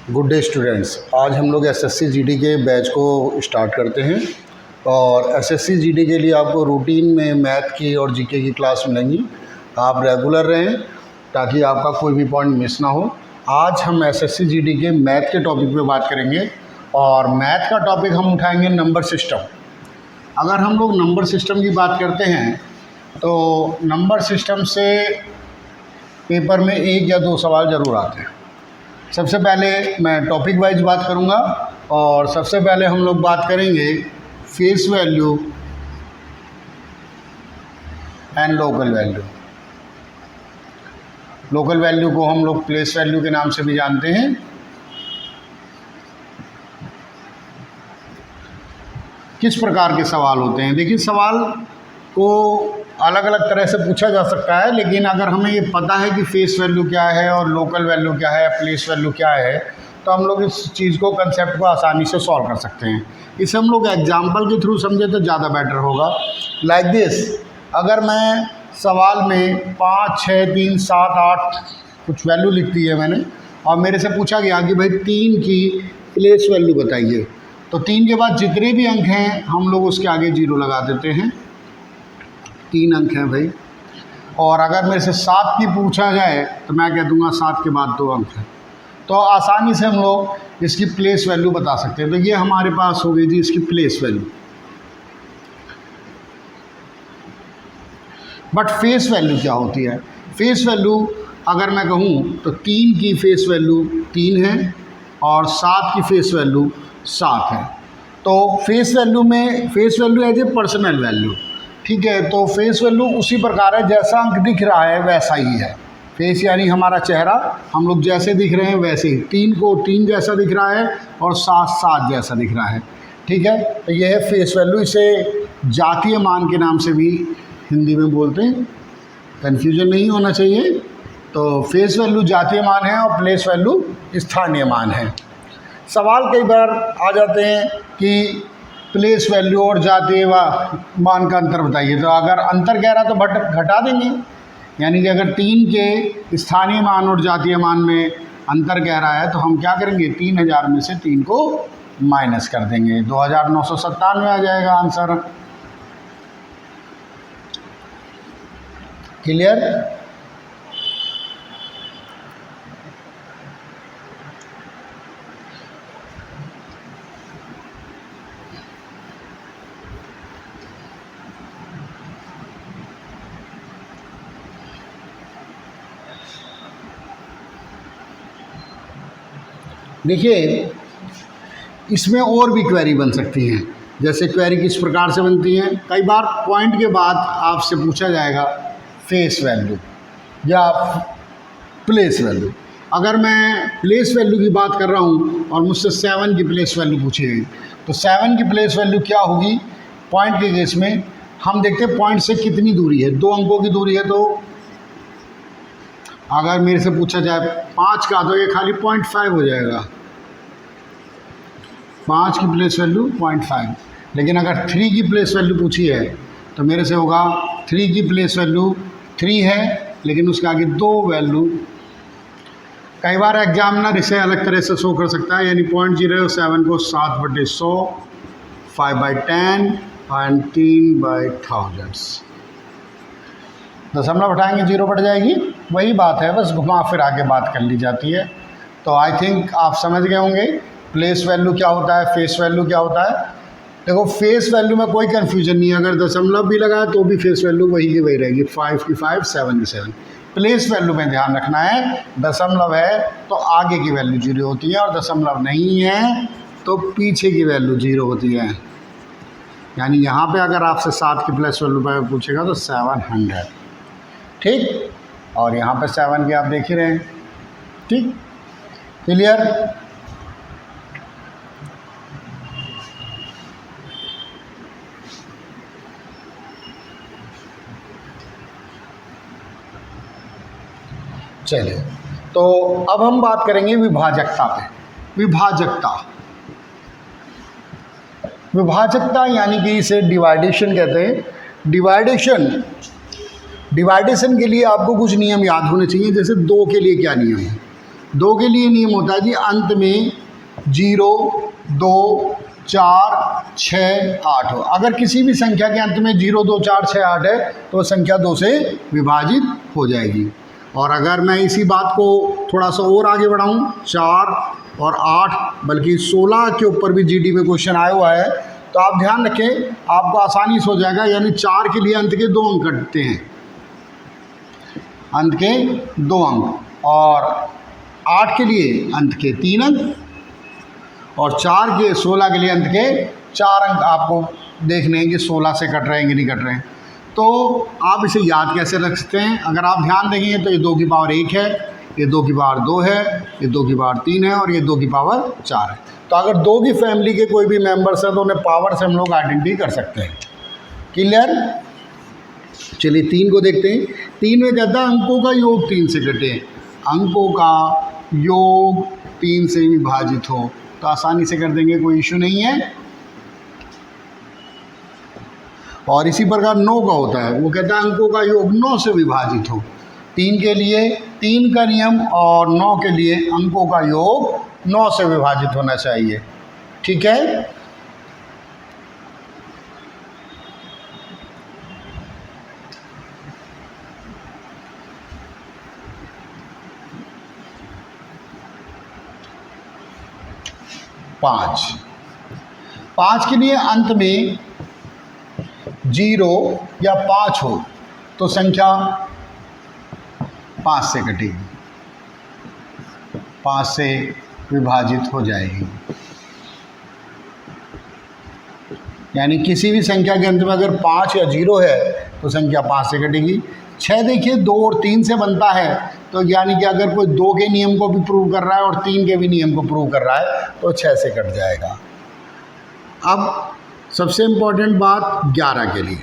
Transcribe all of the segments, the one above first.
Good day students. आज हम लोग एसएससी जीडी के बैच को स्टार्ट करते हैं और एसएससी जीडी के लिए आपको रूटीन में मैथ की और जीके की क्लास मिलेंगी। आप रेगुलर रहें ताकि आपका कोई भी पॉइंट मिस ना हो। आज हम एसएससी जीडी के मैथ के टॉपिक पे बात करेंगे और मैथ का टॉपिक हम उठाएंगे नंबर सिस्टम। अगर हम लोग नंबर सिस्टम की बात करते हैं तो नंबर सिस्टम से पेपर में 1 या 2 सवाल ज़रूर आते हैं। सबसे पहले मैं टॉपिक वाइज बात करूंगा और सबसे पहले हम लोग बात करेंगे face value and local value. Local value को हम लोग प्लेस वैल्यू के नाम से भी जानते हैं। किस प्रकार के सवाल होते हैं? देखिए, सवाल को अलग अलग तरह से पूछा जा सकता है, लेकिन अगर हमें ये पता है कि फेस वैल्यू क्या है और लोकल वैल्यू क्या है, प्लेस वैल्यू क्या है, तो हम लोग इस चीज़ को, कंसेप्ट को आसानी से सॉल्व कर सकते हैं। इसे हम लोग एग्जाम्पल के थ्रू समझे तो ज़्यादा बेटर होगा। लाइक दिस, अगर मैं सवाल में 5, 6, 3, 7, 8 कुछ वैल्यू लिख दी है मैंने और मेरे से पूछा गया कि भाई 3 की प्लेस वैल्यू बताइए, तो 3 के बाद जितने भी अंक हैं हम लोग उसके आगे 0 लगा देते हैं। 3 अंक हैं भाई। और अगर मेरे से 7 की पूछा जाए तो मैं कह दूंगा 7 के बाद 2 अंक हैं। तो आसानी से हम लोग इसकी प्लेस वैल्यू बता सकते हैं। तो ये हमारे पास हो गई थी इसकी place value. But face value क्या होती है? फेस वैल्यू अगर मैं कहूँ तो 3 की फेस वैल्यू 3 है और 7 की फेस वैल्यू 7 है। तो फेस वैल्यू में, face value as a personal value, ठीक है। तो फेस वैल्यू उसी प्रकार है, जैसा अंक दिख रहा है वैसा ही है। फेस यानी हमारा चेहरा, हम लोग जैसे दिख रहे हैं वैसे ही। 3 को 3 जैसा दिख रहा है और 7 7 जैसा दिख रहा है, ठीक है। तो यह है फेस वैल्यू। इसे जातीय मान के नाम से भी हिंदी में बोलते हैं, कन्फ्यूजन नहीं होना चाहिए। तो फेस वैल्यू जातीय मान है और प्लेस वैल्यू स्थानीय मान है। सवाल कई बार आ जाते हैं कि प्लेस वैल्यू और जातीय मान का अंतर बताइए। तो अगर अंतर कह रहा तो घटा देंगे, यानी कि अगर 3 के स्थानीय मान और जातीय मान में अंतर कह रहा है तो हम क्या करेंगे, 3000 में से 3 को माइनस कर देंगे, 2997 आ जाएगा आंसर। क्लियर? देखिए, इसमें और भी क्वेरी बन सकती हैं। जैसे क्वेरी किस प्रकार से बनती हैं? कई बार पॉइंट के बाद आपसे पूछा जाएगा फेस वैल्यू या प्लेस वैल्यू। अगर मैं प्लेस वैल्यू की बात कर रहा हूँ और मुझसे 7 की प्लेस वैल्यू पूछी गई, तो 7 की प्लेस वैल्यू क्या होगी? पॉइंट के केस में हम देखते हैं पॉइंट से कितनी दूरी है, 2 अंकों की दूरी है। तो अगर मेरे से पूछा जाए 5 का, तो ये खाली 0.5 हो जाएगा। 5 की प्लेस वैल्यू 0.5। लेकिन अगर 3 की प्लेस वैल्यू पूछी है तो मेरे से होगा 3 की प्लेस वैल्यू 3 है, लेकिन उसके आगे 2 वैल्यू। कई बार एग्जामिनर इसे अलग तरह से शो कर सकता है, यानी 0.07 को 7/100, 5/10 एंड 3/1000। दशमलव हटाएंगे 0 बढ़ जाएगी। वही बात है, बस घुमा फिरा के बात कर ली जाती है। तो आई थिंक आप समझ गए होंगे प्लेस वैल्यू क्या होता है, फेस वैल्यू क्या होता है। देखो, फेस वैल्यू में कोई कन्फ्यूजन नहीं है, अगर दशमलव भी लगाए तो भी फेस वैल्यू वही की वही रहेगी, 5 की 5, 7 की 7। प्लेस वैल्यू में ध्यान रखना है, दशमलव है तो आगे की वैल्यू 0 होती है और दशमलव नहीं है तो पीछे की वैल्यू 0 होती है। यानी यहाँ पे अगर आपसे 7 की प्लेस वैल्यू पर पूछेगा तो 700, ठीक। और यहाँ पर 7 के आप देख ही रहे हैं, ठीक। क्लियर? चलिए, तो अब हम बात करेंगे विभाजकता पे। विभाजकता यानी कि इसे डिवाइडेशन कहते हैं। डिवाइडेशन के लिए आपको कुछ नियम याद होने चाहिए। जैसे 2 के लिए क्या नियम है? 2 के लिए नियम होता है जी अंत में 0, 2, 4, 6, 8 हो। अगर किसी भी संख्या के अंत में 0, 2, 4, 6, 8 है तो वो संख्या 2 से विभाजित हो जाएगी। और अगर मैं इसी बात को थोड़ा सा और आगे बढ़ाऊं, 4 और 8 बल्कि 16 के ऊपर भी जीडी में क्वेश्चन आया हुआ है, तो आप ध्यान रखें, आपको आसानी से हो जाएगा। यानी 4 के लिए अंत के 2 अंक कटते हैं, अंत के 2 अंक, और 8 के लिए अंत के 3 अंक, और 16 के लिए अंत के 4 अंक आपको देखने हैं कि 16 से कट रहे हैं कि नहीं कट रहे हैं। तो आप इसे याद कैसे रख सकते हैं? अगर आप ध्यान देंगे तो ये 2 की पावर 1 है, ये 2 की पावर 2 है, ये 2 की पावर 3 है, और ये 2 की पावर 4 है। तो अगर 2 की फैमिली के कोई भी मेंबर्स हैं तो उन्हें पावर से हम लोग आइडेंटिटी कर सकते हैं। क्लियर? चलिए 3 को देखते हैं। 3 में कहता है अंकों का योग 3 से कटे, अंकों का योग 3 से विभाजित हो, तो आसानी से कर देंगे, कोई इशू नहीं है। और इसी प्रकार 9 का होता है, वो कहता है अंकों का योग 9 से विभाजित हो। 3 के लिए 3 का नियम और 9 के लिए अंकों का योग 9 से विभाजित होना चाहिए। ठीक है? पाँच के लिए अंत में 0 या 5 हो तो संख्या 5 से कटेगी, 5 से विभाजित हो जाएगी। यानी किसी भी संख्या के अंत में अगर 5 या 0 है तो संख्या 5 से कटेगी। 6 देखिए 2 और 3 से बनता है, तो यानी कि अगर कोई 2 के नियम को भी प्रूव कर रहा है और 3 के भी नियम को प्रूव कर रहा है तो 6 से कट जाएगा। अब सबसे इम्पोर्टेंट बात 11 के लिए,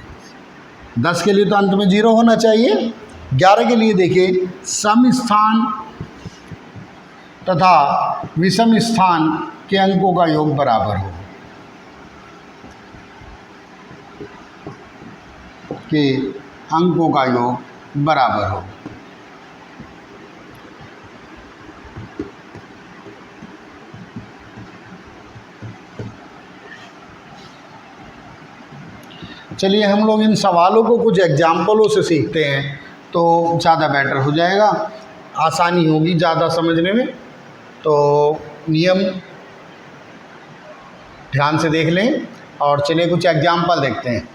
10 के लिए तो अंत में 0 होना चाहिए। 11 के लिए देखिए सम स्थान तथा विषम स्थान के अंकों का योग बराबर हो, कि अंकों का योग बराबर हो। चलिए हम लोग इन सवालों को कुछ एग्जाम्पलों से सीखते हैं तो ज़्यादा बेटर हो जाएगा, आसानी होगी ज़्यादा समझने में। तो नियम ध्यान से देख लें और चलिए कुछ एग्जाम्पल देखते हैं।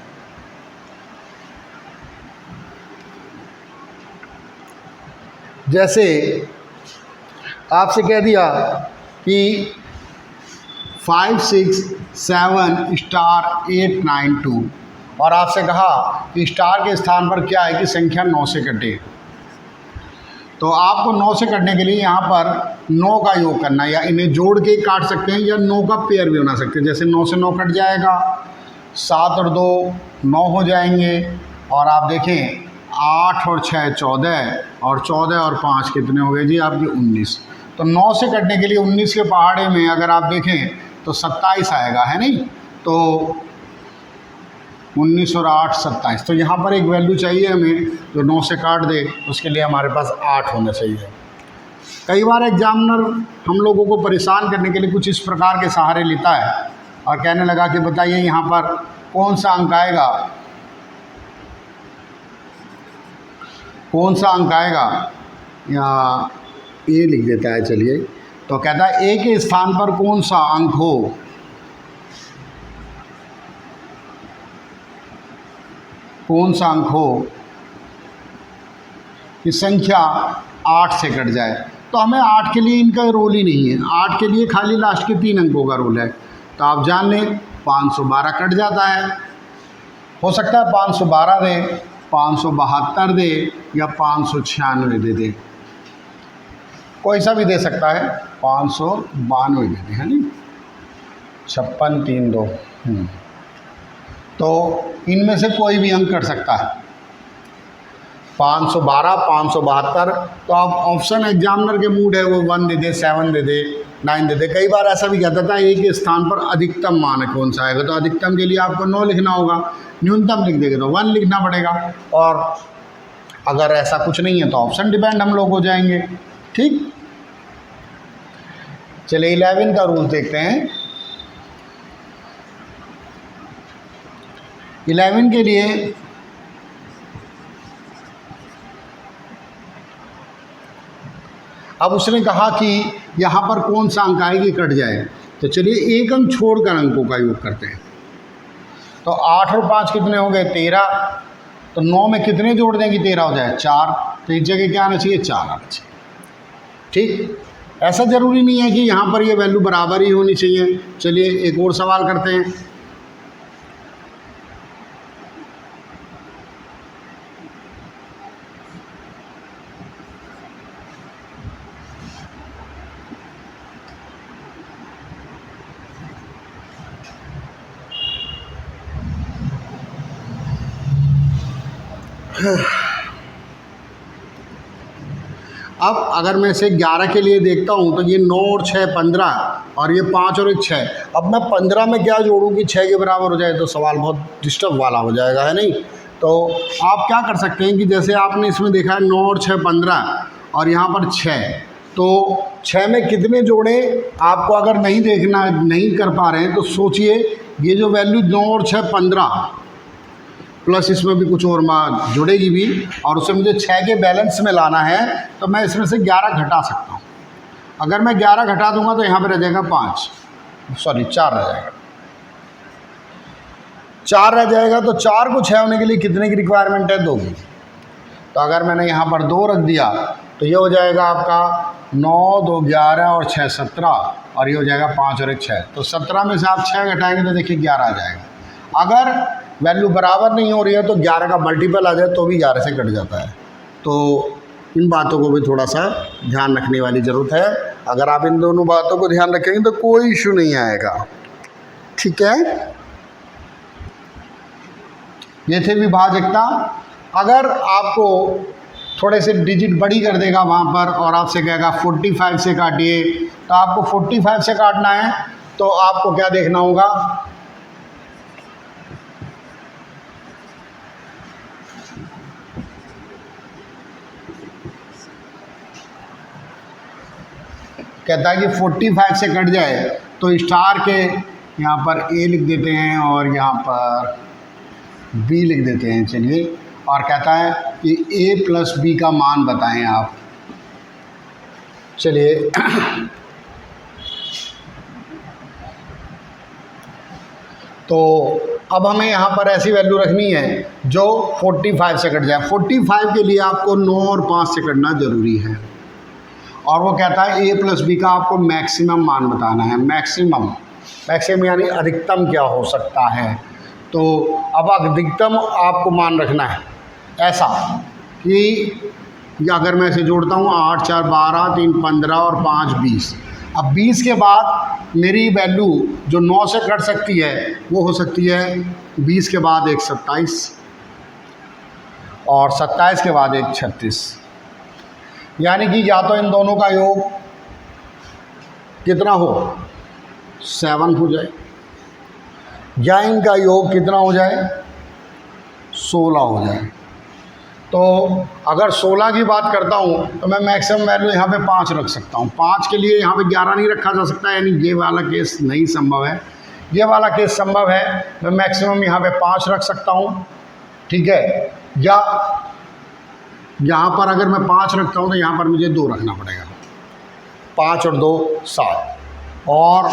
जैसे आपसे कह दिया कि 5, 6, 7 स्टार 8, 9, 2, और आपसे कहा कि स्टार के स्थान पर क्या है कि संख्या 9 से कटे। तो आपको 9 से कटने के लिए यहाँ पर 9 का योग करना है, या इन्हें जोड़ के काट सकते हैं या 9 का पेयर भी बना सकते हैं। जैसे 9 से 9 कट जाएगा, 7 और 2 9 हो जाएंगे, और आप देखें 8 और 6 14, और 14 और 5 कितने हो गए जी आपके 19। तो 9 से कटने के लिए 19 के पहाड़े में अगर आप देखें तो 27 आएगा, है नहीं? तो 19 और 8 27। तो यहाँ पर एक वैल्यू चाहिए हमें जो 9 से काट दे, उसके लिए हमारे पास 8 होना चाहिए। कई बार एग्जामिनर हम लोगों को परेशान करने के लिए कुछ इस प्रकार के सहारे लेता है और कहने लगा कि बताइए यहाँ पर कौन सा अंक आएगा, कौन सा अंक आएगा, या ये लिख देता है। चलिए, तो कहता है ए के स्थान पर कौन सा अंक हो, कौन सा अंक हो कि संख्या 8 से कट जाए। तो हमें 8 के लिए इनका रोल ही नहीं है, 8 के लिए खाली लास्ट के 3 अंकों का रोल है। तो आप जान लें 512 कट जाता है। हो सकता है 512 दे, 572 दे, या 596 दे दे, कोई सा भी दे सकता है। 592 दे दे, है नहीं? 56 3 2। तो इनमें से कोई भी अंक कर सकता है, 512 572। तो आप ऑप्शन एग्जामिनर के मूड है, वो 1 दे दे, 7 दे दे, 9 दे दे। कई बार ऐसा भी कहता था एक के स्थान पर अधिकतम मान है कौन सा आएगा, तो अधिकतम के लिए आपको 9 लिखना होगा, न्यूनतम लिख देगा तो 1 लिखना पड़ेगा। और अगर ऐसा कुछ नहीं है तो ऑप्शन डिपेंड हम लोग हो जाएंगे। ठीक, चलिए 11 का रूल देखते हैं। 11 के लिए अब उसने कहा कि यहाँ पर कौन सा अंक आए कि कट जाए, तो चलिए एक अंक छोड़कर अंकों का योग करते हैं। तो 8 और 5 कितने हो गए 13, तो 9 में कितने जोड़ दें कि 13 हो जाए 4, तो इस जगह क्या आना चाहिए 4 आना चाहिए। ठीक, ऐसा ज़रूरी नहीं है कि यहाँ पर ये वैल्यू बराबर ही होनी चाहिए। चलिए एक और सवाल करते हैं। अब अगर मैं इसे 11 के लिए देखता हूँ तो ये 9 और 6 15 और ये 5 और 1 6। अब मैं 15 में क्या जोड़ूँ कि 6 के बराबर हो जाए, तो सवाल बहुत डिस्टर्ब वाला हो जाएगा, है नहीं। तो आप क्या कर सकते हैं कि जैसे आपने इसमें देखा है 9 और 6 15 और यहाँ पर 6, तो 6 में कितने जोड़े आपको अगर नहीं देखना, नहीं कर पा रहे हैं, तो सोचिए ये जो वैल्यू 9 और 6 15 प्लस इसमें भी कुछ और मान जुड़ेगी भी, और उसे मुझे 6 के बैलेंस में लाना है, तो मैं इसमें से 11 घटा सकता हूँ। अगर मैं 11 घटा दूंगा तो यहाँ पे रह जाएगा 4 रह जाएगा। 4 रह जाएगा, तो 4 को 6 होने के लिए कितने की रिक्वायरमेंट है 2 की। तो अगर मैंने यहाँ पर 2 रख दिया तो ये हो जाएगा आपका 9 2 11 और 6 17, और ये हो जाएगा 5 और 1 6। तो 17 में से आप 6 घटाएंगे तो देखिए 11 आ जाएगा। अगर वैल्यू बराबर नहीं हो रही है तो 11 का मल्टीपल आ जाए तो भी 11 से कट जाता है। तो इन बातों को भी थोड़ा सा ध्यान रखने वाली ज़रूरत है। अगर आप इन दोनों बातों को ध्यान रखेंगे तो कोई इशू नहीं आएगा। ठीक है, ये थे विभाजकता। अगर आपको थोड़े से डिजिट बड़ी कर देगा वहाँ पर और आपसे कहेगा 45 से काटिए, तो आपको 45 से काटना है, तो आपको क्या देखना होगा, कहता है कि 45 से कट जाए तो स्टार के यहाँ पर ए लिख देते हैं और यहाँ पर बी लिख देते हैं। चलिए, और कहता है कि ए प्लस बी का मान बताएं आप। चलिए तो अब हमें यहाँ पर ऐसी वैल्यू रखनी है जो 45 से कट जाए। 45 के लिए आपको 9 और 5 से कटना ज़रूरी है, और वो कहता है ए प्लस बी का आपको मैक्सिमम मान बताना है। मैक्सिमम यानी अधिकतम क्या हो सकता है। तो अब अधिकतम आपको मान रखना है ऐसा कि अगर मैं इसे जोड़ता हूँ 8 4 12 3 15 और 5 20। अब 20 के बाद मेरी वैल्यू जो 9 से कट सकती है वो हो सकती है 20 के बाद एक 27 और 27 के बाद एक 36। यानी कि या तो इन दोनों का योग कितना हो 7 हो जाए, या इनका योग कितना हो जाए 16 हो जाए। तो अगर 16 की बात करता हूँ तो मैं मैक्सिमम वैल्यू यहाँ पे 5 रख सकता हूँ। 5 के लिए यहाँ पे 11 नहीं रखा जा सकता, यानी ये वाला केस नहीं संभव है। ये वाला केस संभव है, मैं मैक्सिमम यहाँ पे 5 रख सकता हूँ। ठीक है, या यहाँ पर अगर मैं 5 रखता हूँ तो यहाँ पर मुझे 2 रखना पड़ेगा। 5 और 2 7, और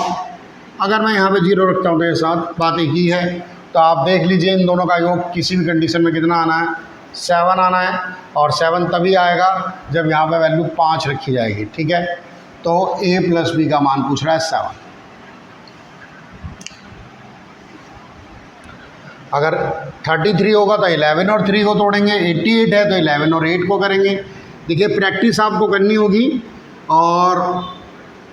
अगर मैं यहाँ पे 0 रखता हूँ तो ये 7, बात एक ही है। तो आप देख लीजिए इन दोनों का योग किसी भी कंडीशन में कितना आना है 7 आना है, और 7 तभी आएगा जब यहाँ पे वैल्यू 5 रखी जाएगी। ठीक है, तो a प्लस बी का मान पूछ रहा है 7। अगर 33 होगा तो 11 और 3 को तोड़ेंगे, 88 है तो 11 और 8 को करेंगे। देखिए प्रैक्टिस आपको करनी होगी और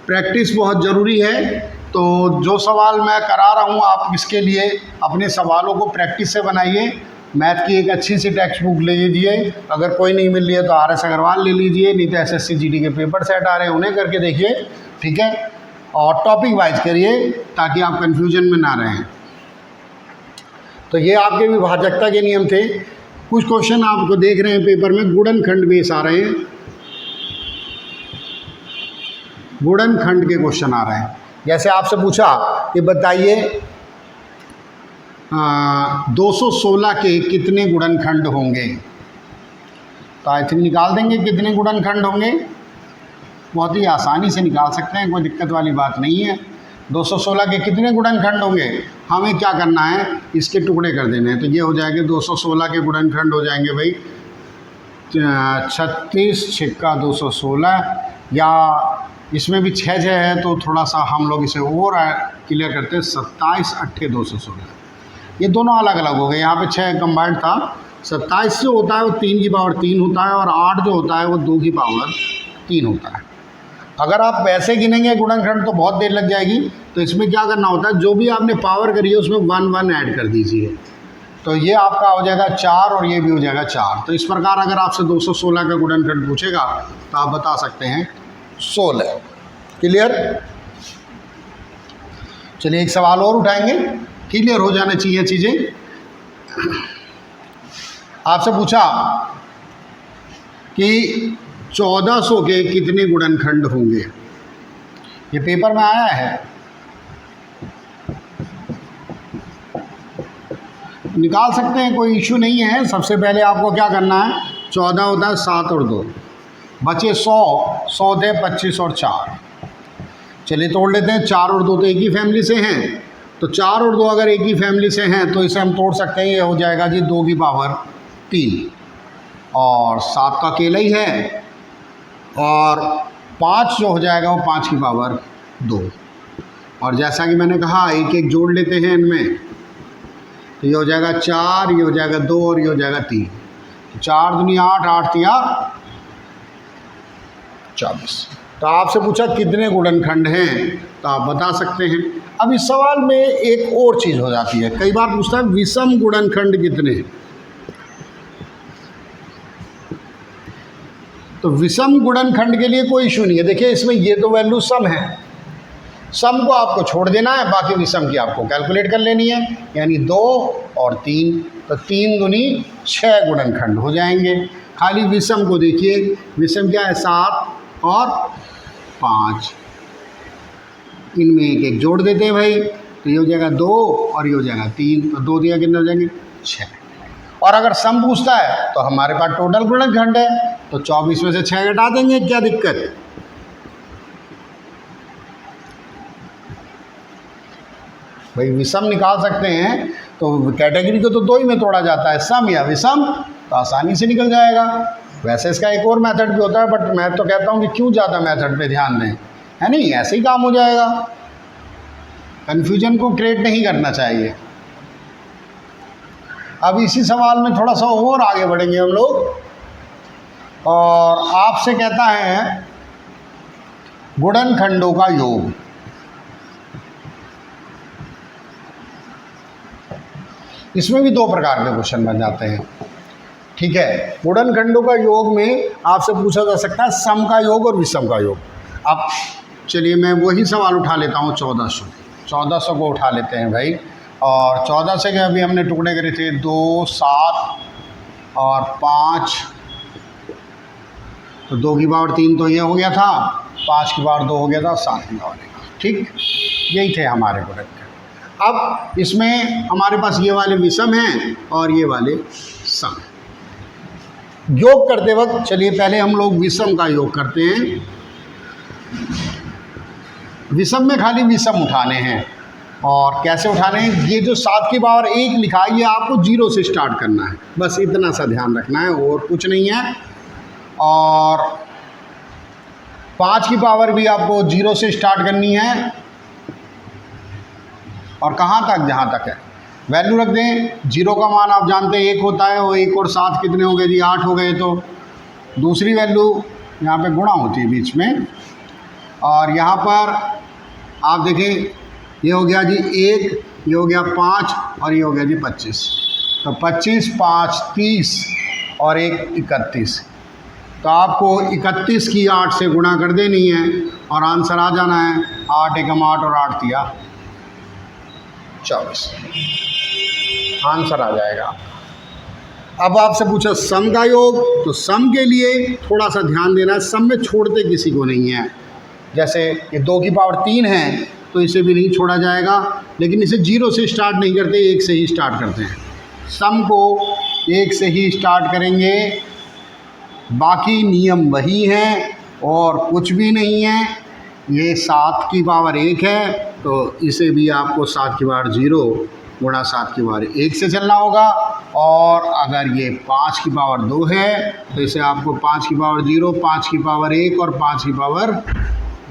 प्रैक्टिस बहुत ज़रूरी है। तो जो सवाल मैं करा रहा हूँ आप इसके लिए अपने सवालों को प्रैक्टिस से बनाइए। मैथ की एक अच्छी सी टेक्स्ट बुक ले लीजिए, अगर कोई नहीं मिल रही है तो RS अग्रवाल ले लीजिए, नहीं तो SSC GD के पेपर सेट आ रहे हैं उन्हें करके देखिए। ठीक है, और टॉपिक वाइज करिए ताकि आप कन्फ्यूजन में ना रहें। तो ये आपके विभाजकता के नियम थे। कुछ क्वेश्चन आपको देख रहे हैं पेपर में गुणनखंड बेस आ रहे हैं। गुणनखंड के क्वेश्चन आ रहे हैं। जैसे आपसे पूछा कि बताइए 216 के कितने गुणनखंड होंगे, तो आई थिंक निकाल देंगे कितने गुणनखंड होंगे, बहुत ही आसानी से निकाल सकते हैं, कोई दिक्कत वाली बात नहीं है। 216 के कितने गुणनखंड होंगे, हमें क्या करना है, इसके टुकड़े कर देने हैं। तो ये हो जाएंगे 216 के गुणनखंड हो जाएंगे भाई 36 छिक्का 216, या इसमें भी 6 है तो थोड़ा सा हम लोग इसे और क्लियर करते हैं, 27 8 216। ये दोनों अलग अलग हो गए, यहाँ पे 6 कंबाइंड था। 27 जो होता है वो 3 की पावर 3 होता है, और 8 जो होता है वो 2 की पावर 3 होता है। अगर आप वैसे गिनेंगे गुणनखंड तो बहुत देर लग जाएगी, तो इसमें क्या करना होता है, जो भी आपने पावर करी है उसमें 1 1 ऐड कर दीजिए, तो ये आपका हो जाएगा 4 और ये भी हो जाएगा 4। तो इस प्रकार अगर आपसे 216 का गुणनखंड पूछेगा तो आप बता सकते हैं 16। क्लियर? चलिए एक सवाल और उठाएंगे, क्लियर हो जाना चाहिए चीज़ें। आपसे पूछा कि 1400 के कितने गुणनखंड होंगे, ये पेपर में आया है, निकाल सकते हैं, कोई इशू नहीं है। सबसे पहले आपको क्या करना है, 14 होता है 7 और 2, बचे 100, 100 थे 25 और 4। चलिए तोड़ लेते हैं, 4 और 2 तो एक ही फैमिली से हैं, तो 4 और 2 अगर एक ही फैमिली से हैं तो इसे हम तोड़ सकते हैं। ये हो जाएगा जी 2 की पावर 3, और 7 का अकेला ही है, और 5 जो हो जाएगा वो 5 की पावर 2। और जैसा कि मैंने कहा एक एक जोड़ लेते हैं इनमें, तो ये हो जाएगा 4, ये हो जाएगा 2 और ये हो जाएगा 3। 4 दूनी 8, 8 तिया 24। तो आपसे पूछा कितने गुणनखंड हैं, तो आप बता सकते हैं। अब इस सवाल में एक और चीज़ हो जाती है, कई बार पूछता है विषम गुणनखंड कितने हैं। तो विषम गुणनखंड के लिए कोई इशू नहीं है। देखिए इसमें ये तो वैल्यू सम है, सम को आपको छोड़ देना है, बाकी विषम की आपको कैलकुलेट कर लेनी है, यानी 2 और 3, तो 3 दूनी 6 गुणनखंड हो जाएंगे। खाली विषम को देखिए, विषम क्या है, 7 और 5, इनमें एक एक जोड़ देते हैं भाई, तो ये हो जाएगा 2 और ये हो जाएगा 3, तो 2 दिया कितने हो जाएंगे 6। और अगर सम पूछता है तो हमारे पास टोटल गुणनखंड है, तो 24 में से 6 घटा देंगे, क्या दिक्कत है। भाई विषम निकाल सकते हैं, तो कैटेगरी को तो 2 ही में तोड़ा जाता है, सम या विषम, तो आसानी से निकल जाएगा। वैसे इसका एक और मेथड भी होता है, बट मैं तो कहता हूँ कि क्यों ज़्यादा मेथड पे ध्यान दें, है नहीं, ऐसे ही काम हो जाएगा, कन्फ्यूजन को क्रिएट नहीं करना चाहिए। अब इसी सवाल में थोड़ा सा और आगे बढ़ेंगे हम लोग, और आपसे कहता है गुणनखंडों का योग। इसमें भी 2 प्रकार के क्वेश्चन बन जाते हैं, ठीक है। गुणनखंडों का योग में आपसे पूछा जा सकता है सम का योग और विषम का योग। अब चलिए मैं वही सवाल उठा लेता हूँ, 1400 को उठा लेते हैं भाई। और 1400 के अभी हमने टुकड़े करे थे, 2 7 और 5, तो 2 की पावर 3 तो ये हो गया था, 5 की पावर 2 हो गया था, 7 की पावर 1, ठीक, यही थे हमारे गुणनखंड। अब इसमें हमारे पास ये वाले विषम हैं और ये वाले सम। योग करते वक्त चलिए पहले हम लोग विषम का योग करते हैं। विषम में खाली विषम उठाने हैं, और कैसे उठाने हैं, ये जो 7 की पावर 1 लिखा है ये आपको 0 से स्टार्ट करना है, बस इतना सा ध्यान रखना है, और कुछ नहीं है। और 5 की पावर भी आपको 0 से स्टार्ट करनी है, और कहाँ तक, जहाँ तक है वैल्यू रख दें। 0 का मान आप जानते हैं 1 होता है, और 1 और 7 कितने हो गए जी, 8 हो गए। तो दूसरी वैल्यू यहाँ पे गुणा होती है बीच में, और यहाँ पर आप देखें ये हो गया जी 1, ये हो गया 5 और ये हो गया जी 25। तो 25 5 30 और 1 31। तो आपको 31 की 8 से गुणा कर देनी है और आंसर आ जाना है 8 एकम 8 और 8 तिया 24, आंसर आ जाएगा। अब आपसे पूछा सम का योग, तो सम के लिए थोड़ा सा ध्यान देना है, सम में छोड़ते किसी को नहीं है, जैसे ये 2 की पावर 3 है तो इसे भी नहीं छोड़ा जाएगा, लेकिन इसे 0 से स्टार्ट नहीं करते, 1 से ही स्टार्ट करते हैं। सम को 1 से ही स्टार्ट करेंगे, बाकी नियम वही हैं और कुछ भी नहीं है। ये 7 की पावर 1 है तो इसे भी आपको 7 की पावर 0 गुणा 7 की पावर 1 से चलना होगा, और अगर ये 5 की पावर 2 है तो इसे आपको 5 की पावर 0, 5 की पावर 1 और 5 की पावर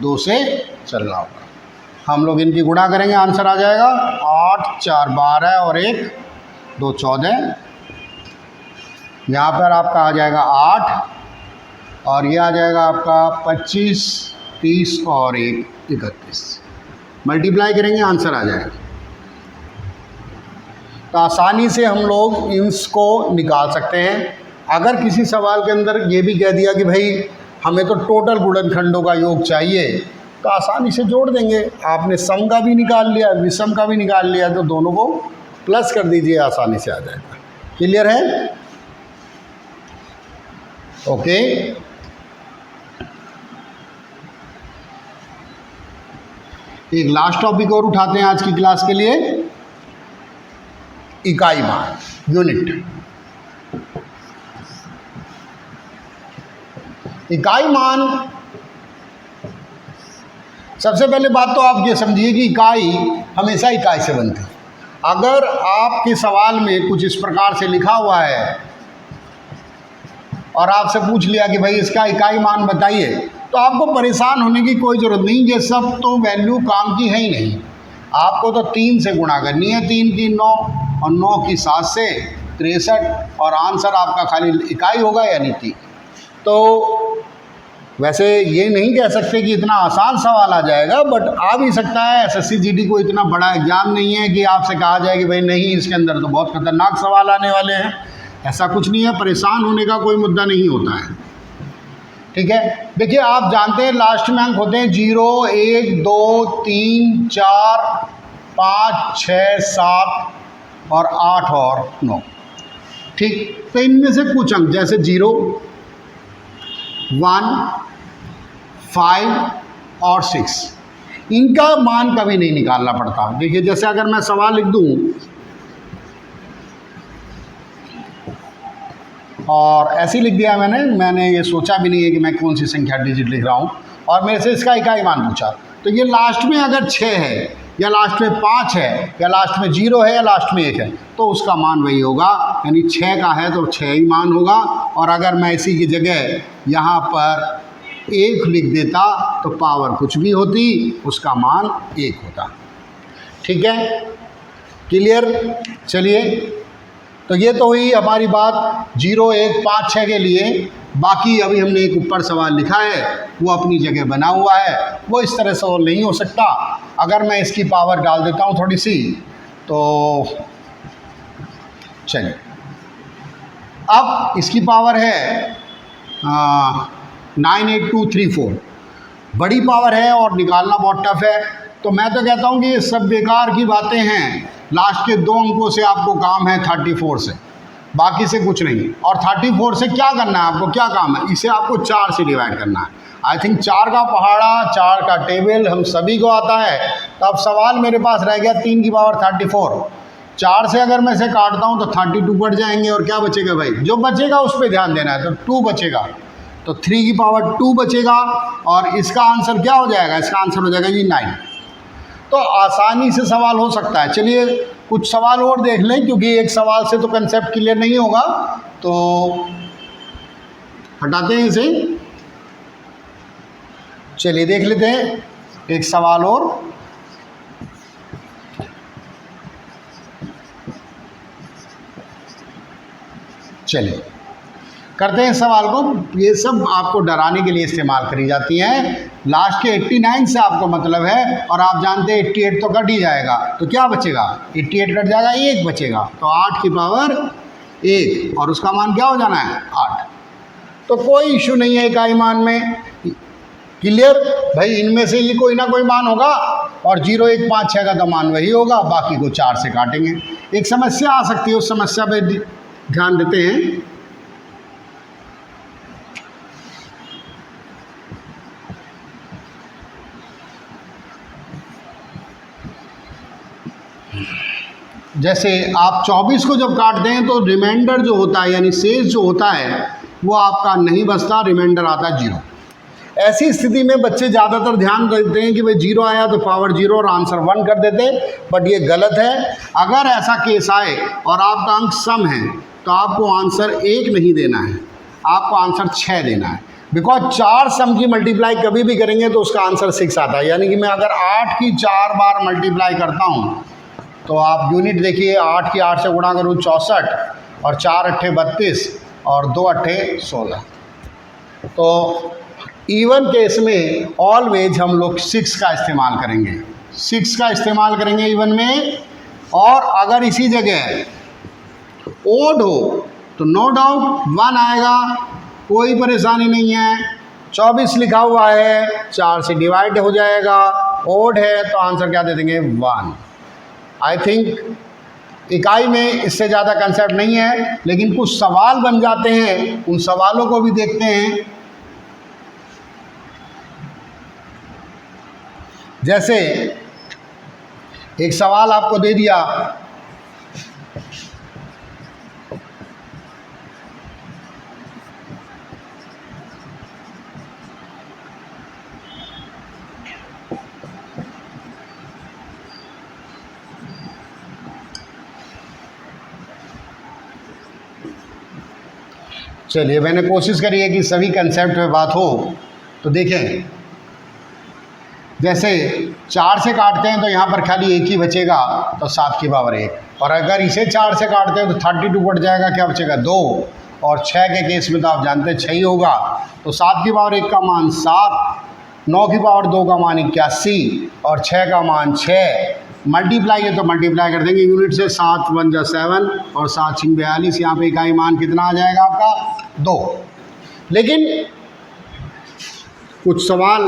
2 से चलना होगा। हम लोग इनकी गुणा करेंगे, आंसर आ जाएगा 8 4 12 और 1 2 14। यहाँ पर आपका आ जाएगा 8 और ये आ जाएगा आपका 25 30 और 1 31। मल्टीप्लाई करेंगे, आंसर आ जाएगा। तो आसानी से हम लोग इसको निकाल सकते हैं। अगर किसी सवाल के अंदर ये भी कह दिया कि भाई हमें तो टोटल गुणनखंडों का योग चाहिए, तो आसानी से जोड़ देंगे। आपने सम का भी निकाल लिया, विषम का भी निकाल लिया, तो दोनों को प्लस कर दीजिए, आसानी से आ जाएगा। क्लियर है? ओके। एक लास्ट टॉपिक और उठाते हैं आज की क्लास के लिए, इकाई मान, यूनिट। इकाई मान, सबसे पहले बात तो आप ये समझिए कि इकाई हमेशा इकाई से बनती है। अगर आपके सवाल में कुछ इस प्रकार से लिखा हुआ है और आपसे पूछ लिया कि भाई इसका इकाई मान बताइए, तो आपको परेशान होने की कोई ज़रूरत नहीं। ये सब तो वैल्यू काम की है ही नहीं। आपको तो 3 से गुणा करनी है, 3 की 9 और 9 की 7 से 63, और आंसर आपका खाली इकाई होगा यानी 3। तो वैसे ये नहीं कह सकते कि इतना आसान सवाल आ जाएगा, बट आ भी सकता है। एसएससी जीडी को इतना बड़ा एग्जाम नहीं है कि आपसे कहा जाए कि भाई नहीं, इसके अंदर तो बहुत खतरनाक सवाल आने वाले हैं। ऐसा कुछ नहीं है, परेशान होने का कोई मुद्दा नहीं होता है। ठीक है, देखिए आप जानते हैं लास्ट में अंक होते हैं 0 1 2 3 4 5 6 7 और 8 और 9। ठीक, तो इनमें से कुछ अंक जैसे 0 1 5 और 6, इनका मान कभी नहीं निकालना पड़ता। देखिए जैसे अगर मैं सवाल लिख दूं और ऐसे ही लिख दिया मैंने ये सोचा भी नहीं है कि मैं कौन सी संख्या डिजिट लिख रहा हूँ, और मेरे से इसका इकाई मान पूछा, तो ये लास्ट में अगर 6 है या लास्ट में 5 है या लास्ट में 0 है या लास्ट में 1 है, तो उसका मान वही होगा, यानी 6 का है तो 6 ही मान होगा। और अगर मैं इसी की जगह यहाँ पर 1 लिख देता तो पावर कुछ भी होती, उसका मान 1 होता। ठीक है, क्लियर? चलिए, तो ये तो हुई हमारी बात 0 1 5 6 के लिए। बाकी अभी हमने एक ऊपर सवाल लिखा है, वो अपनी जगह बना हुआ है, वो इस तरह से नहीं हो सकता। अगर मैं इसकी पावर डाल देता हूँ थोड़ी सी, तो चलिए, अब इसकी पावर है 98234, बड़ी पावर है और निकालना बहुत टफ है। तो मैं तो कहता हूँ कि ये सब बेकार की बातें हैं। लास्ट के 2 अंकों से आपको काम है 34 से, बाकी से कुछ नहीं। और 34 से क्या करना है आपको, क्या काम है? इसे आपको 4 से डिवाइड करना है। आई थिंक 4 का पहाड़ा, 4 का टेबल हम सभी को आता है। तो अब सवाल मेरे पास रह गया 3 की पावर 34। 4 से अगर मैं इसे काटता हूँ तो 32 कट जाएंगे, और क्या बचेगा भाई? जो बचेगा उस पर ध्यान देना है। तो 2 बचेगा, तो 3 की पावर 2 बचेगा, और इसका आंसर क्या हो जाएगा? इसका आंसर हो जाएगा जी 9। तो आसानी से सवाल हो सकता है। चलिए कुछ सवाल और देख लें, क्योंकि एक सवाल से तो कंसेप्ट क्लियर नहीं होगा, तो हटाते हैं इसे। चलिए देख लेते हैं एक सवाल और। चलिए करते हैं सवाल को। ये सब आपको डराने के लिए इस्तेमाल करी जाती हैं। लास्ट के 89 से आपको मतलब है, और आप जानते हैं 88 तो कट ही जाएगा, तो क्या बचेगा? 88 कट जाएगा, 1 बचेगा, तो 8 की पावर 1, और उसका मान क्या हो जाना है? 8। तो कोई इशू नहीं है इकाई मान में। क्लियर भाई? इनमें से ये कोई ना कोई मान होगा, और 0 1 5 6 का तो मान वही होगा, बाकी को 4 से काटेंगे। एक समस्या आ सकती है, उस समस्या पर ध्यान देते हैं। जैसे आप 24 को जब काटते हैं तो रिमाइंडर जो होता है यानी शेष जो होता है वो आपका नहीं बचता, रिमाइंडर आता है 0। ऐसी स्थिति में बच्चे ज़्यादातर ध्यान देते हैं कि भाई 0 आया तो पावर 0 और आंसर 1 कर देते हैं, बट ये गलत है। अगर ऐसा केस आए और आपका अंक सम है तो आपको आंसर 1 नहीं देना है, आपको आंसर 6 देना है। बिकॉज 4 सम की मल्टीप्लाई कभी भी करेंगे तो उसका आंसर 6 आता है। यानी कि मैं अगर 8 की 4 बार मल्टीप्लाई करता हूँ तो आप यूनिट देखिए, 8 की 8 से गुणा करूँ 64 और 4 अट्ठे 32 और 2 अट्ठे 16। तो इवन केस में ऑलवेज हम लोग 6 का इस्तेमाल करेंगे, 6 का इस्तेमाल करेंगे इवन में। और अगर इसी जगह ओड हो तो नो डाउट 1 आएगा, कोई परेशानी नहीं है। 24 लिखा हुआ है, 4 से डिवाइड हो जाएगा, ओड है तो आंसर क्या दे देंगे 1। आई थिंक इकाई में इससे ज़्यादा कंसेप्ट नहीं है, लेकिन कुछ सवाल बन जाते हैं, उन सवालों को भी देखते हैं। जैसे एक सवाल आपको दे दिया, चलिए मैंने कोशिश करी है कि सभी कंसेप्ट में बात हो। तो देखें, जैसे 4 से काटते हैं तो यहाँ पर खाली 1 ही बचेगा, तो 7 की पावर 1। और अगर इसे 4 से काटते हैं तो 32 बढ़ जाएगा, क्या बचेगा 2। और 6 के केस में तो आप जानते हैं 6 ही होगा, तो 7 की पावर 1 का मान 7, 9 की पावर 2 का मान 81 और 6 का मान 6। मल्टीप्लाई है तो मल्टीप्लाई कर देंगे यूनिट से, 7 1 जा 7 और 7 6 42। यहाँ पे इकाई मान कितना आ जाएगा आपका 2। लेकिन कुछ सवाल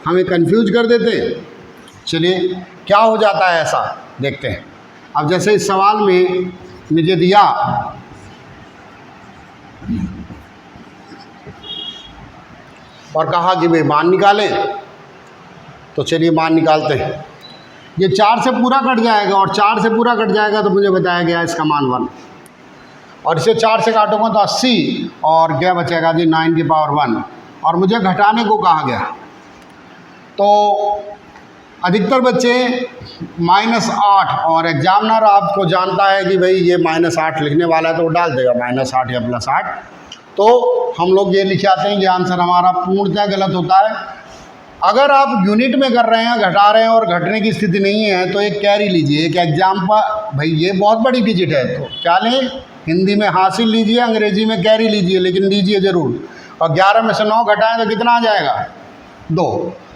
हमें कंफ्यूज कर देते हैं। चलिए क्या हो जाता है ऐसा देखते हैं। अब जैसे इस सवाल में मुझे दिया और कहा कि भाई मान निकालें, तो चलिए मान निकालते हैं। ये 4 से पूरा कट जाएगा और 4 से पूरा कट जाएगा तो मुझे बताया गया इसका मान 1। और इसे 4 से काटूंगा तो 80 और क्या बचेगा जी 9 की पावर 1। और मुझे घटाने को कहा गया, तो अधिकतर बच्चे -8, और एग्जामिनर आपको जानता है कि भाई ये -8 लिखने वाला है तो वो डाल देगा -8 या +8। तो हम लोग ये लिख आते हैं कि आंसर हमारा पूर्णतः गलत होता है। अगर आप यूनिट में कर रहे हैं, घटा रहे हैं और घटने की स्थिति नहीं है तो एक कैरी लीजिए। एक एग्जाम्पल, भाई ये बहुत बड़ी डिजिट है तो क्या लें, हिंदी में हासिल लीजिए, अंग्रेजी में कैरी लीजिए, लेकिन लीजिए ज़रूर। और 11 में से 9 घटाएं तो कितना आ जाएगा 2।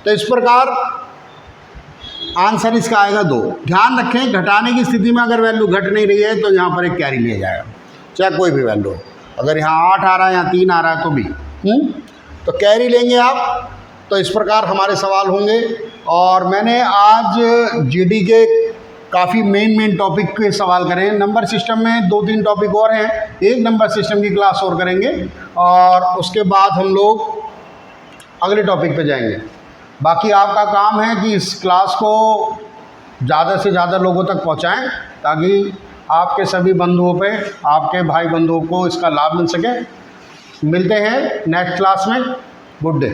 तो इस प्रकार आंसर इसका आएगा 2। ध्यान रखें, घटाने की स्थिति में अगर वैल्यू घट नहीं रही है तो यहाँ पर एक कैरी लिया जाएगा, चाहे कोई भी वैल्यू। अगर यहाँ 8 आ रहा है, यहाँ 3 आ रहा है तो भी तो कैरी लेंगे आप। तो इस प्रकार हमारे सवाल होंगे। और मैंने आज जीडी के काफ़ी मेन टॉपिक के सवाल करें। नंबर सिस्टम में 2-3 टॉपिक और हैं, एक नंबर सिस्टम की क्लास और करेंगे और उसके बाद हम लोग अगले टॉपिक पे जाएंगे। बाकी आपका काम है कि इस क्लास को ज़्यादा से ज़्यादा लोगों तक पहुंचाएं ताकि आपके सभी बंधुओं पे, आपके भाई बंधुओं को इसका लाभ मिल सके। मिलते हैं नेक्स्ट क्लास में। Good day.